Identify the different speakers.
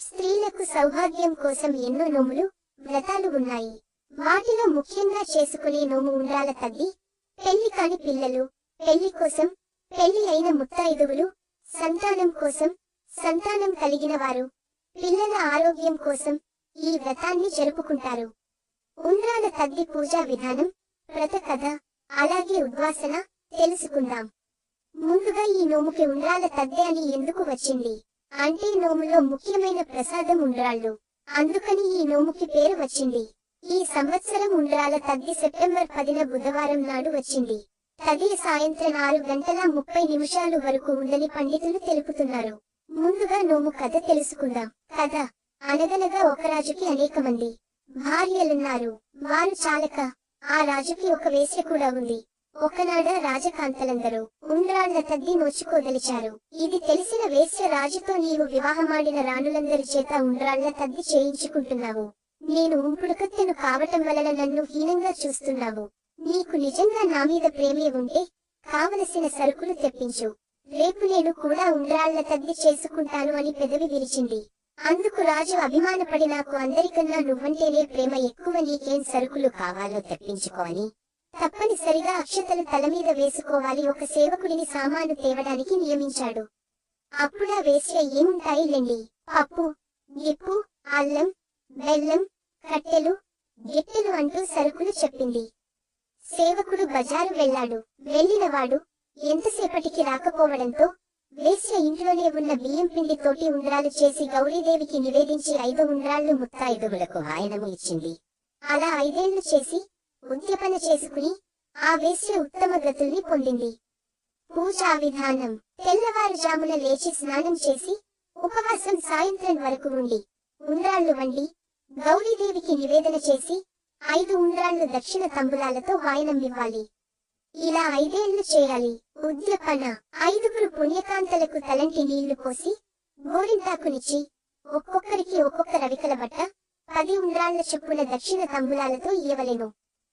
Speaker 1: స్త్రీలకు సౌభాగ్యం కోసం ఎన్నో నోములు, వ్రతాలు ఉన్నాయి. వాటిలో ముఖ్యంగా చేసుకునే నోము ఉండ్రాల తద్ది, పెళ్లి కాని పిల్లలు, పెళ్లి కోసం, పెళ్లి అయిన ముత్తైదువులు, సంతానం కోసం, సంతానం కలిగిన వారు, పిల్లల ఆరోగ్యం కోసం ఈ వ్రతాన్ని జరుపుకుంటారు. ఉండ్రాల తద్ది పూజా విధానం, వ్రత కథ, అలాగే ఉద్వాసన తెలుసుకుందాం. ముందుగా ఈ నోముకి ఉండ్రాల తద్ది అని ఎందుకు వచ్చింది అంటే నోములో ముఖ్యమైన ప్రసాదం ఉండ్రాళ్ళు, అందుకని ఈ నోముకి పేరు వచ్చింది. ఈ సంవత్సరం ఉండ్రాల తద్ది సెప్టెంబర్ 10న బుధవారం నాడు వచ్చింది. తది సాయంత్రం 6:30 వరకు ఉందని పండితులు తెలుపుతున్నారు. ముందుగా నోము కథ తెలుసుకుందాం. కథ అనగనగా ఒక రాజుకి అనేక మంది భార్యలున్నారు. వారు చాలక ఆ రాజుకి ఒక వేశ్య కూడా ఉంది. ఒకనాడ రాజకాంతలందరూ ఉండ్రాళ్ల తద్ది నోచుకోదలిచారు. ఇది తెలిసిన వేశ్య రాజుతో, నీవు వివాహమాడిన రాణులందరి చేత ఉండ్రాళ్ల తద్ది చేయించుకుంటున్నావు. నేను ఉంపుడుకత్తెను కావటం వలన నన్ను హీనంగా చూస్తున్నావు. నీకు నిజంగా నా మీద ప్రేమే ఉంటే కావలసిన సరుకులు తెప్పించు. రేపు నేను కూడా ఉండ్రాళ్ల తద్ది చేసుకుంటాను అని పెదవి విరిచింది. అందుకు రాజు అభిమానపడి, నాకు అందరికన్నా నువ్వంటేనే ప్రేమ ఎక్కువ, నీకేం సరుకులు కావాలో తెప్పించుకో అని తప్పనిసరిగా అక్షతలు తల మీద వేసుకోవాలి ఒక సేవకుడిని సామాను తేవడానికి నియమించాడు. అప్పుడా వేశ్య, ఏముంటాయి లెండి, పప్పు, గిప్పు, అల్లం, బెల్లం, కట్టెలు, గిట్టెలు అంటూ సరుకులు చెప్పింది. సేవకుడు బజారు వెళ్ళాడు. వెళ్ళినవాడు ఎంతసేపటికి రాకపోవడంతో వేశ్య ఇంట్లోనే ఉన్న బియ్యం పిండితోటి ఉండ్రాలు చేసి గౌరీదేవికి నివేదించి 5 ఉండ్రాళ్లు ముత్తైదువులకు వాయనము ఇచ్చింది. అలా 5 ఏళ్లు చేసి ఉద్యపన చేసుకుని ఆ వేశ్య ఉత్తమ గతుల్ని పొందింది. పూజా విధానం: తెల్లవారుజామున లేచి స్నానం చేసి ఉపవాసం సాయంత్రం వరకు ఉండి ఉండ్రాళ్లు వండి గౌరీదేవికి నివేదన చేసి 5 ఉండ్రాళ్లు దక్షిణ తంబులాలతో వాయనం ఇవ్వాలి. ఇలా 5 ఏళ్లు చేయాలి. ఉద్యపన: 5గురు పుణ్యకాంతలకు తలంటి నీళ్లు పోసి గోరింటాకునిచ్చి ఒక్కొక్కరికి ఒక్కొక్క రవికల బట్ట 10 ఉండ్రాళ్ల చొప్పున దక్షిణ తంబులాలతో ఇయ్యవలెను.